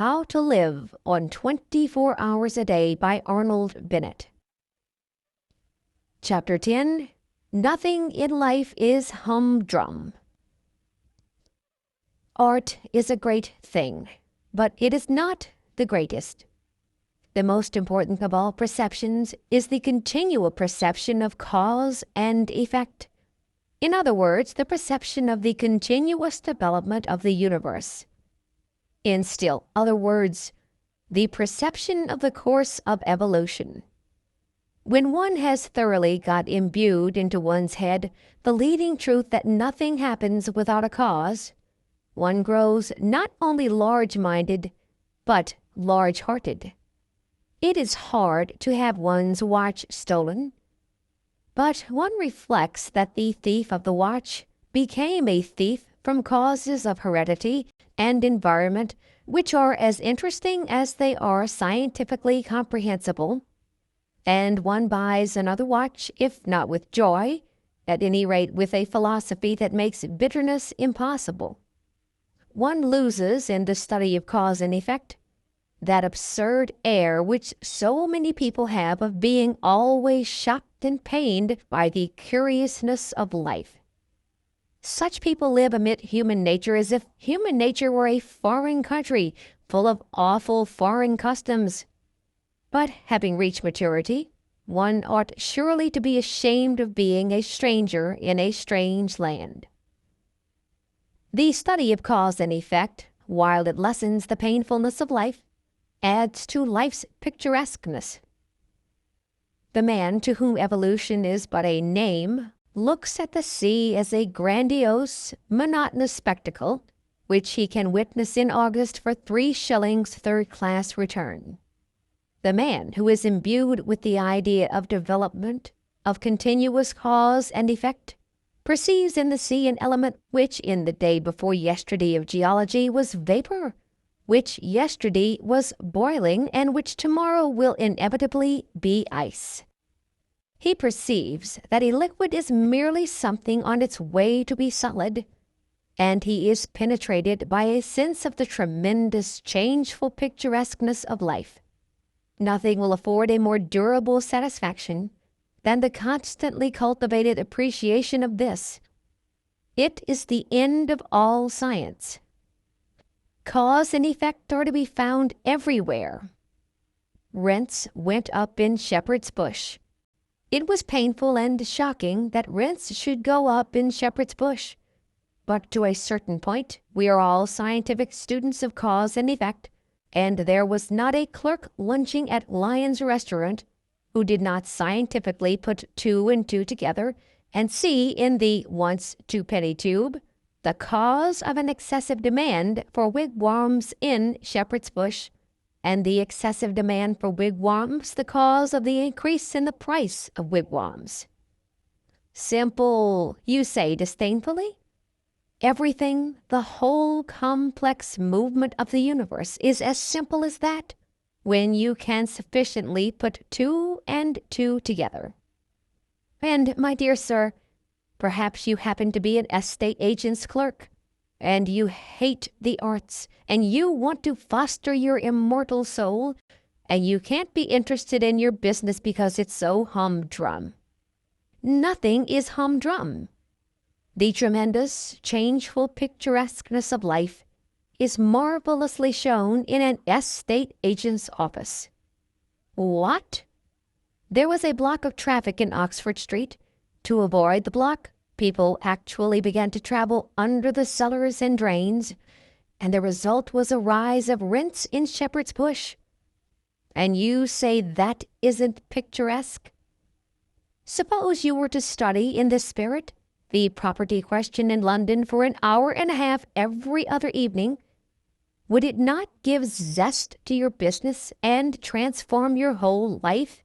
How to Live on 24 Hours a Day by Arnold Bennett. Chapter 10, Nothing in Life is Humdrum. Art is a great thing, but it is not the greatest. The most important of all perceptions is the continual perception of cause and effect. In other words, the perception of the continuous development of the universe. In still other words, the perception of the course of evolution. When one has thoroughly got imbued into one's head the leading truth that nothing happens without a cause, one grows not only large-minded, but large-hearted. It is hard to have one's watch stolen, but one reflects that the thief of the watch became a thief from causes of heredity and environment which are as interesting as they are scientifically comprehensible, and one buys another watch, if not with joy, at any rate with a philosophy that makes bitterness impossible. One loses in the study of cause and effect that absurd air which so many people have of being always shocked and pained by the curiousness of life. Such people live amid human nature as if human nature were a foreign country full of awful foreign customs. But having reached maturity, one ought surely to be ashamed of being a stranger in a strange land. The study of cause and effect, while it lessens the painfulness of life, adds to life's picturesqueness. The man to whom evolution is but a name looks at the sea as a grandiose, monotonous spectacle, which he can witness in August for 3 shillings third-class return. The man who is imbued with the idea of development, of continuous cause and effect, perceives in the sea an element which in the day before yesterday of geology was vapor, which yesterday was boiling, and which tomorrow will inevitably be ice. He perceives that a liquid is merely something on its way to be solid, and he is penetrated by a sense of the tremendous changeful picturesqueness of life. Nothing will afford a more durable satisfaction than the constantly cultivated appreciation of this. It is the end of all science. Cause and effect are to be found everywhere. Rents went up in Shepherd's Bush. It was painful and shocking that rents should go up in Shepherd's Bush. But to a certain point, we are all scientific students of cause and effect, and there was not a clerk lunching at Lyon's restaurant who did not scientifically put 2 and 2 together and see in the once 2-penny tube the cause of an excessive demand for wigwams in Shepherd's Bush, and the excessive demand for wigwams the cause of the increase in the price of wigwams. Simple, you say disdainfully? Everything, the whole complex movement of the universe, is as simple as that, when you can sufficiently put 2 and 2 together. And, my dear sir, perhaps you happen to be an estate agent's clerk, and you hate the arts, and you want to foster your immortal soul, and you can't be interested in your business because it's so humdrum. Nothing is humdrum. The tremendous, changeful picturesqueness of life is marvelously shown in an estate agent's office. What? There was a block of traffic in Oxford Street. To avoid the block, people actually began to travel under the cellars and drains, and the result was a rise of rents in Shepherd's Bush. And you say that isn't picturesque? Suppose you were to study in this spirit the property question in London for an hour and a half every other evening. Would it not give zest to your business and transform your whole life?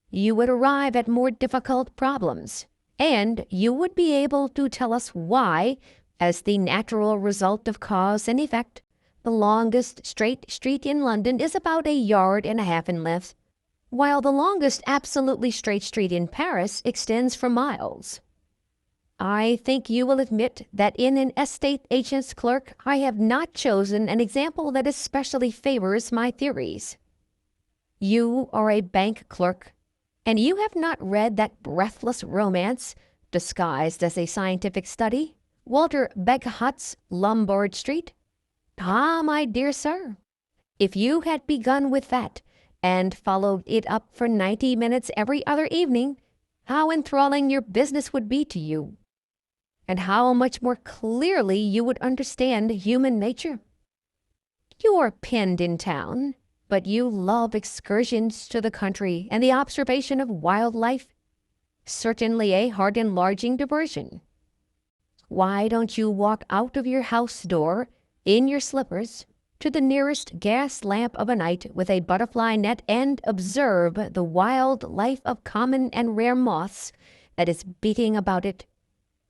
You would arrive at more difficult problems, and you would be able to tell us why, as the natural result of cause and effect, the longest straight street in London is about 1.5 yards in length, while the longest absolutely straight street in Paris extends for miles. I think you will admit that in an estate agent's clerk, I have not chosen an example that especially favors my theories. You are a bank clerk, and you have not read that breathless romance, disguised as a scientific study, Walter Bagehot's Lombard Street? Ah, my dear sir, if you had begun with that and followed it up for 90 minutes every other evening, how enthralling your business would be to you, and how much more clearly you would understand human nature. You are pinned in town, but you love excursions to the country and the observation of wild life. Certainly a heart-enlarging diversion. Why don't you walk out of your house door in your slippers to the nearest gas lamp of a night with a butterfly net and observe the wild life of common and rare moths that is beating about it,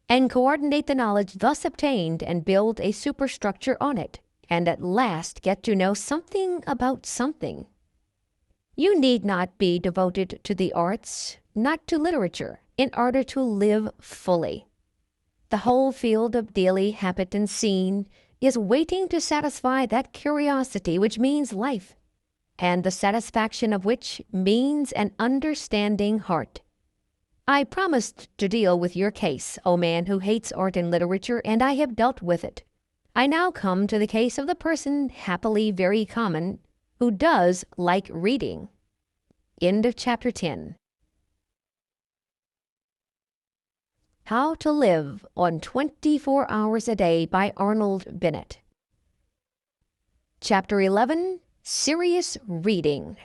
and coordinate the knowledge thus obtained and build a superstructure on it, and at last get to know something about something. You need not be devoted to the arts, not to literature, in order to live fully. The whole field of daily habit and scene is waiting to satisfy that curiosity which means life, and the satisfaction of which means an understanding heart. I promised to deal with your case, O man who hates art and literature, and I have dealt with it. I now come to the case of the person, happily very common, who does like reading. End of chapter 10. How to Live on 24 Hours a Day by Arnold Bennett. Chapter 11, Serious Reading.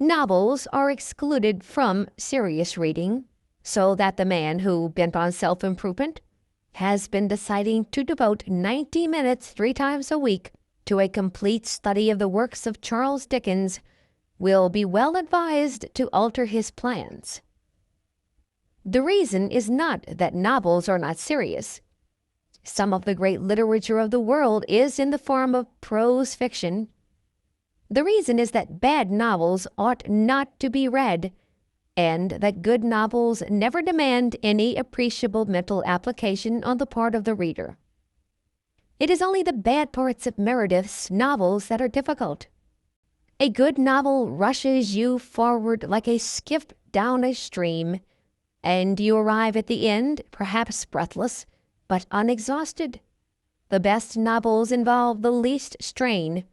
Novels are excluded from serious reading, so that the man who, bent on self-improvement, has been deciding to devote 90 minutes 3 times a week to a complete study of the works of Charles Dickens will be well advised to alter his plans. The reason is not that novels are not serious. Some of the great literature of the world is in the form of prose fiction. The reason is that bad novels ought not to be read, and that good novels never demand any appreciable mental application on the part of the reader. It is only the bad parts of Meredith's novels that are difficult. A good novel rushes you forward like a skiff down a stream, and you arrive at the end, perhaps breathless, but unexhausted. The best novels involve the least strain.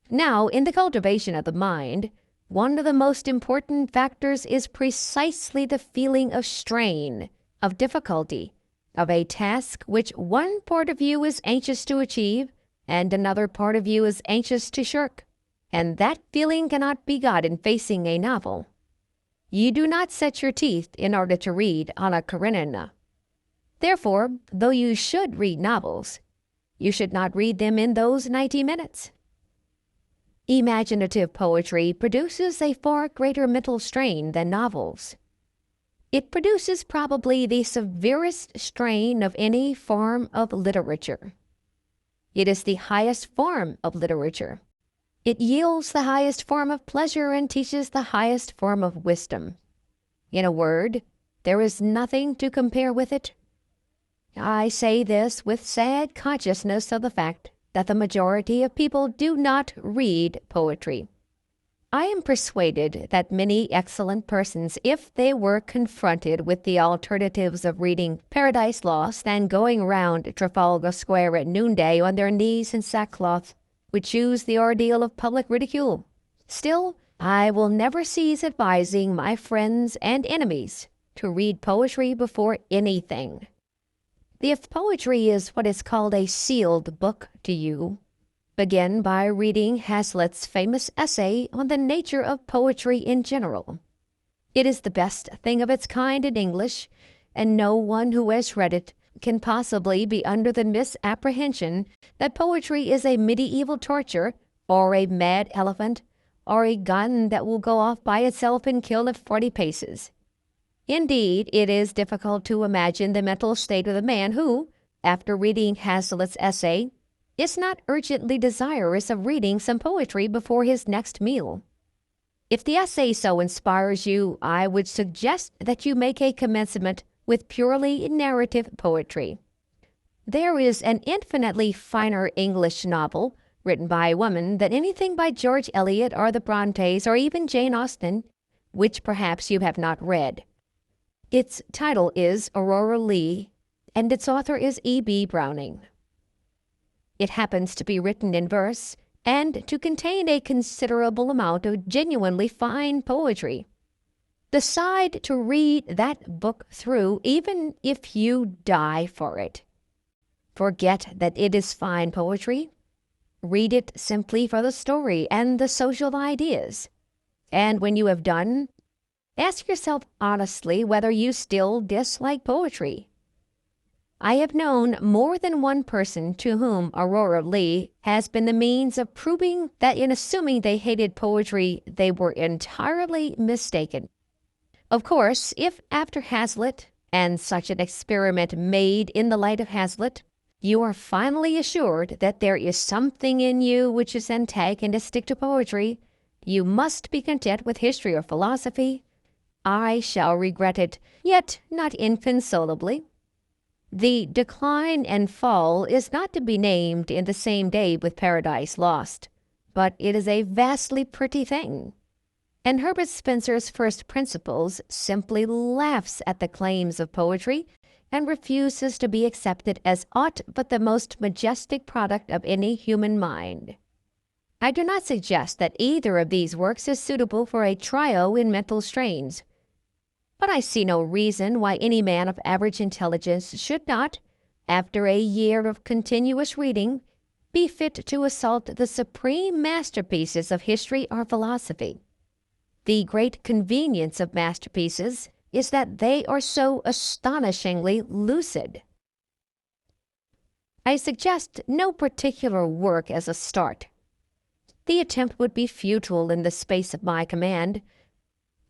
Now, in the cultivation of the mind, one of the most important factors is precisely the feeling of strain, of difficulty, of a task which one part of you is anxious to achieve and another part of you is anxious to shirk. And that feeling cannot be got in facing a novel. You do not set your teeth in order to read Anna Karenina. Therefore, though you should read novels, you should not read them in those 90 minutes. Imaginative poetry produces a far greater mental strain than novels. It produces probably the severest strain of any form of literature. It is the highest form of literature. It yields the highest form of pleasure and teaches the highest form of wisdom. In a word, there is nothing to compare with it. I say this with sad consciousness of the fact that the majority of people do not read poetry. I am persuaded that many excellent persons, if they were confronted with the alternatives of reading Paradise Lost and going round Trafalgar Square at noonday on their knees in sackcloth, would choose the ordeal of public ridicule. Still, I will never cease advising my friends and enemies to read poetry before anything. If poetry is what is called a sealed book to you, begin by reading Hazlitt's famous essay on the nature of poetry in general. It is the best thing of its kind in English, and no one who has read it can possibly be under the misapprehension that poetry is a medieval torture, or a mad elephant, or a gun that will go off by itself and kill at 40 paces. Indeed, it is difficult to imagine the mental state of the man who, after reading Hazlitt's essay, is not urgently desirous of reading some poetry before his next meal. If the essay so inspires you, I would suggest that you make a commencement with purely narrative poetry. There is an infinitely finer English novel written by a woman than anything by George Eliot or the Brontes or even Jane Austen, which perhaps you have not read. Its title is Aurora Leigh, and its author is E.B. Browning. It happens to be written in verse and to contain a considerable amount of genuinely fine poetry. Decide to read that book through even if you die for it. Forget that it is fine poetry. Read it simply for the story and the social ideas. And when you have done, ask yourself honestly whether you still dislike poetry. I have known more than one person to whom Aurora Leigh has been the means of proving that in assuming they hated poetry, they were entirely mistaken. Of course, if after Hazlitt, and such an experiment made in the light of Hazlitt, you are finally assured that there is something in you which is antagonistic to poetry, you must be content with history or philosophy. I shall regret it, yet not inconsolably. The decline and fall is not to be named in the same day with Paradise Lost, but it is a vastly pretty thing. And Herbert Spencer's First Principles simply laughs at the claims of poetry and refuses to be accepted as aught but the most majestic product of any human mind. I do not suggest that either of these works is suitable for a trio in mental strains, but I see no reason why any man of average intelligence should not, after a year of continuous reading, be fit to assault the supreme masterpieces of history or philosophy. The great convenience of masterpieces is that they are so astonishingly lucid. I suggest no particular work as a start. The attempt would be futile in the space of my command,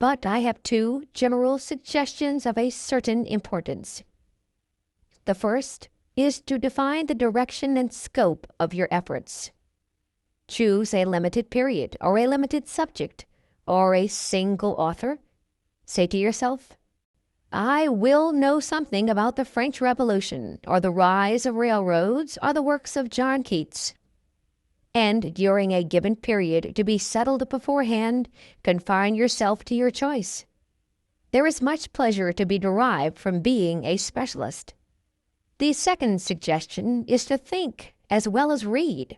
but I have two general suggestions of a certain importance. The first is to define the direction and scope of your efforts. Choose a limited period or a limited subject or a single author. Say to yourself, I will know something about the French Revolution or the rise of railroads or the works of John Keats. And during a given period to be settled beforehand, confine yourself to your choice. There is much pleasure to be derived from being a specialist. The second suggestion is to think as well as read.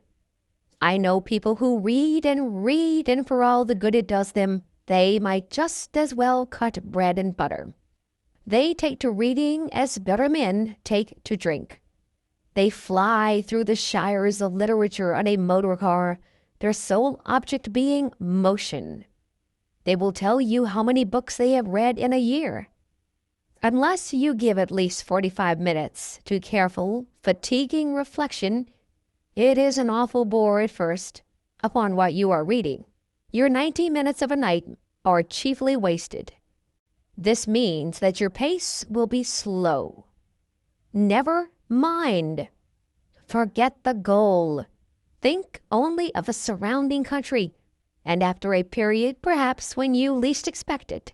I know people who read, and for all the good it does them, they might just as well cut bread and butter. They take to reading as better men take to drink. They fly through the shires of literature on a motor car, their sole object being motion. They will tell you how many books they have read in a year. Unless you give at least 45 minutes to careful, fatiguing reflection, it is an awful bore at first upon what you are reading. Your 90 minutes of a night are chiefly wasted. This means that your pace will be slow. Never mind. Forget the goal. Think only of the surrounding country, and after a period, perhaps when you least expect it,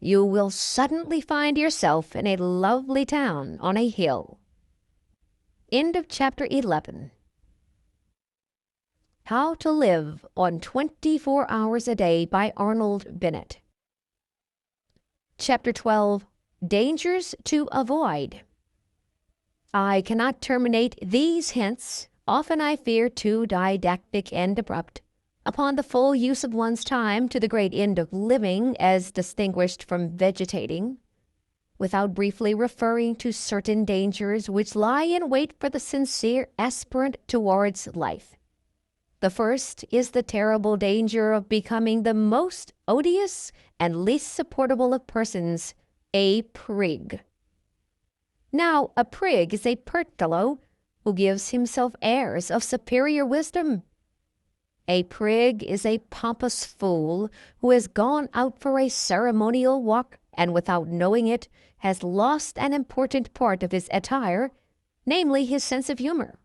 you will suddenly find yourself in a lovely town on a hill. End of Chapter 11. How to Live on 24 Hours a Day by Arnold Bennett. Chapter 12. Dangers to Avoid. I cannot terminate these hints, often I fear too didactic and abrupt, upon the full use of one's time to the great end of living as distinguished from vegetating, without briefly referring to certain dangers which lie in wait for the sincere aspirant towards life. The first is the terrible danger of becoming the most odious and least supportable of persons, a prig. Now, a prig is a pert fellow who gives himself airs of superior wisdom. A prig is a pompous fool who has gone out for a ceremonial walk and without knowing it has lost an important part of his attire, namely his sense of humor.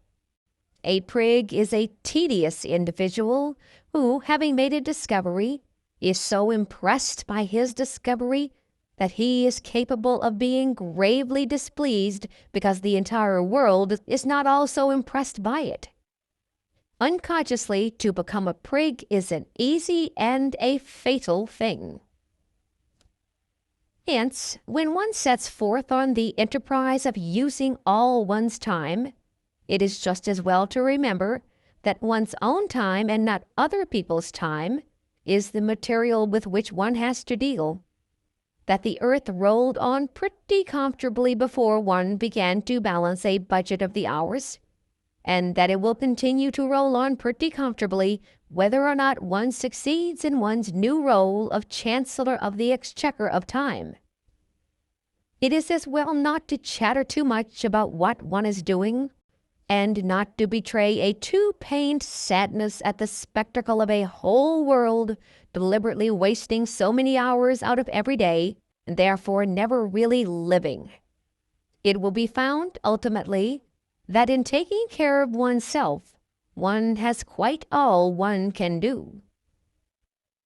A prig is a tedious individual who, having made a discovery, is so impressed by his discovery that he is capable of being gravely displeased because the entire world is not also impressed by it. Unconsciously, to become a prig is an easy and a fatal thing. Hence, when one sets forth on the enterprise of using all one's time, it is just as well to remember that one's own time and not other people's time is the material with which one has to deal, that the earth rolled on pretty comfortably before one began to balance a budget of the hours, and that it will continue to roll on pretty comfortably whether or not one succeeds in one's new role of Chancellor of the Exchequer of Time. It is as well not to chatter too much about what one is doing, and not to betray a too pained sadness at the spectacle of a whole world deliberately wasting so many hours out of every day, and therefore never really living. It will be found, ultimately, that in taking care of oneself, one has quite all one can do.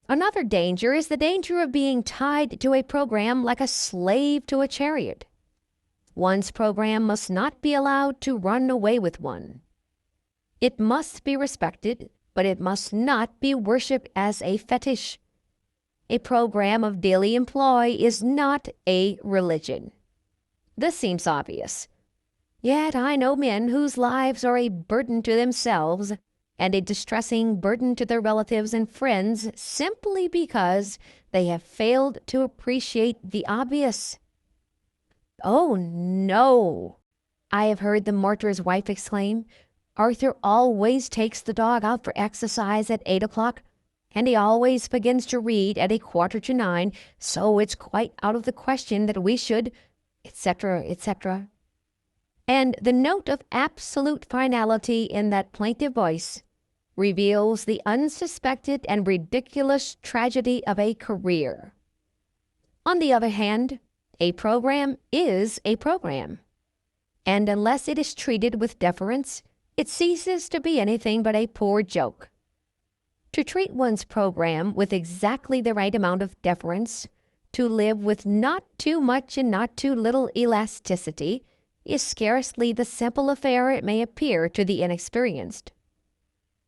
Another danger is the danger of being tied to a program like a slave to a chariot. One's program must not be allowed to run away with one. It must be respected, but it must not be worshipped as a fetish. A program of daily employ is not a religion. This seems obvious. Yet I know men whose lives are a burden to themselves and a distressing burden to their relatives and friends simply because they have failed to appreciate the obvious. "Oh, no," I have heard the martyr's wife exclaim. "Arthur always takes the dog out for exercise at 8 o'clock, and he always begins to read at 8:45, so it's quite out of the question that we should," etc., etc. And the note of absolute finality in that plaintive voice reveals the unsuspected and ridiculous tragedy of a career. On the other hand, a program is a program, and unless it is treated with deference, it ceases to be anything but a poor joke. To treat one's program with exactly the right amount of deference, to live with not too much and not too little elasticity, is scarcely the simple affair it may appear to the inexperienced.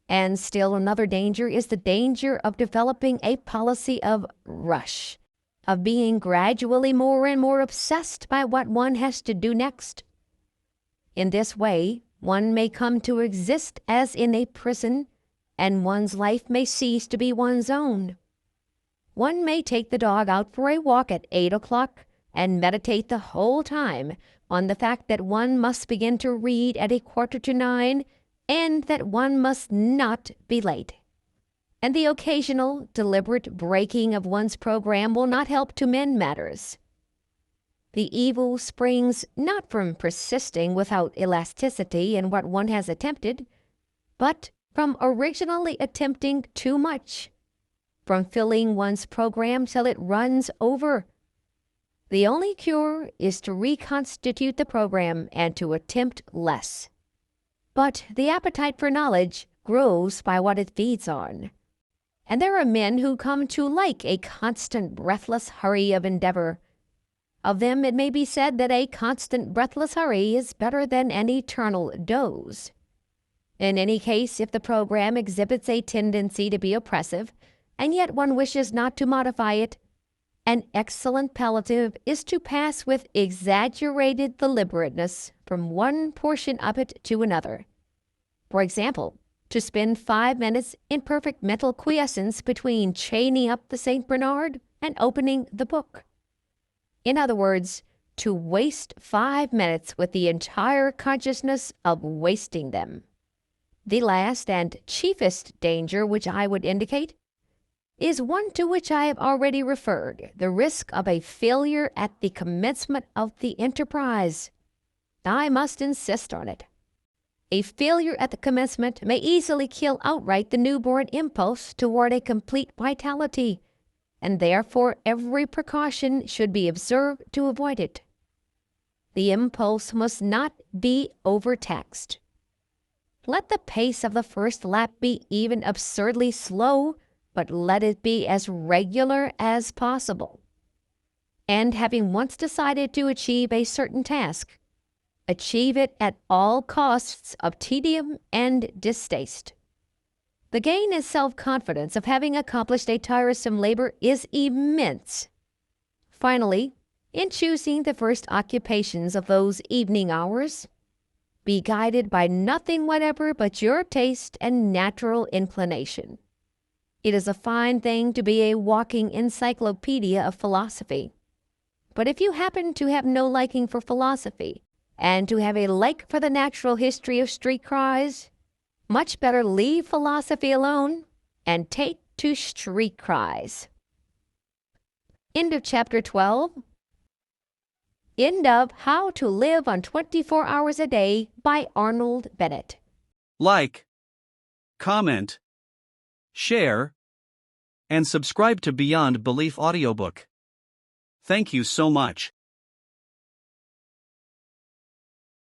And still another danger is the danger of developing a policy of rush, of being gradually more and more obsessed by what one has to do next. In this way, one may come to exist as in a prison, and one's life may cease to be one's own. One may take the dog out for a walk at 8 o'clock and meditate the whole time on the fact that one must begin to read at 8:45 and that one must not be late. And the occasional, deliberate breaking of one's program will not help to mend matters. The evil springs not from persisting without elasticity in what one has attempted, but from originally attempting too much, from filling one's program till it runs over. The only cure is to reconstitute the program and to attempt less. But the appetite for knowledge grows by what it feeds on. And there are men who come to like a constant breathless hurry of endeavor. Of them it may be said that a constant breathless hurry is better than an eternal doze. In any case, if the program exhibits a tendency to be oppressive, and yet one wishes not to modify it, an excellent palliative is to pass with exaggerated deliberateness from one portion of it to another. For example, to spend 5 minutes in perfect mental quiescence between chaining up the St. Bernard and opening the book. In other words, to waste 5 minutes with the entire consciousness of wasting them. The last and chiefest danger which I would indicate is one to which I have already referred, the risk of a failure at the commencement of the enterprise. I must insist on it. A failure at the commencement may easily kill outright the newborn impulse toward a complete vitality, and therefore every precaution should be observed to avoid it. The impulse must not be overtaxed. Let the pace of the first lap be even absurdly slow, but let it be as regular as possible. And having once decided to achieve a certain task, achieve it at all costs of tedium and distaste. The gain in self-confidence of having accomplished a tiresome labor is immense. Finally, in choosing the first occupations of those evening hours, be guided by nothing whatever but your taste and natural inclination. It is a fine thing to be a walking encyclopedia of philosophy. But if you happen to have no liking for philosophy, and to have a like for the natural history of street cries, much better leave philosophy alone and take to street cries. End of chapter 12. End of How to Live on 24 Hours a Day by Arnold Bennett. Like, comment, share, and subscribe to Beyond Belief Audiobook. Thank you so much.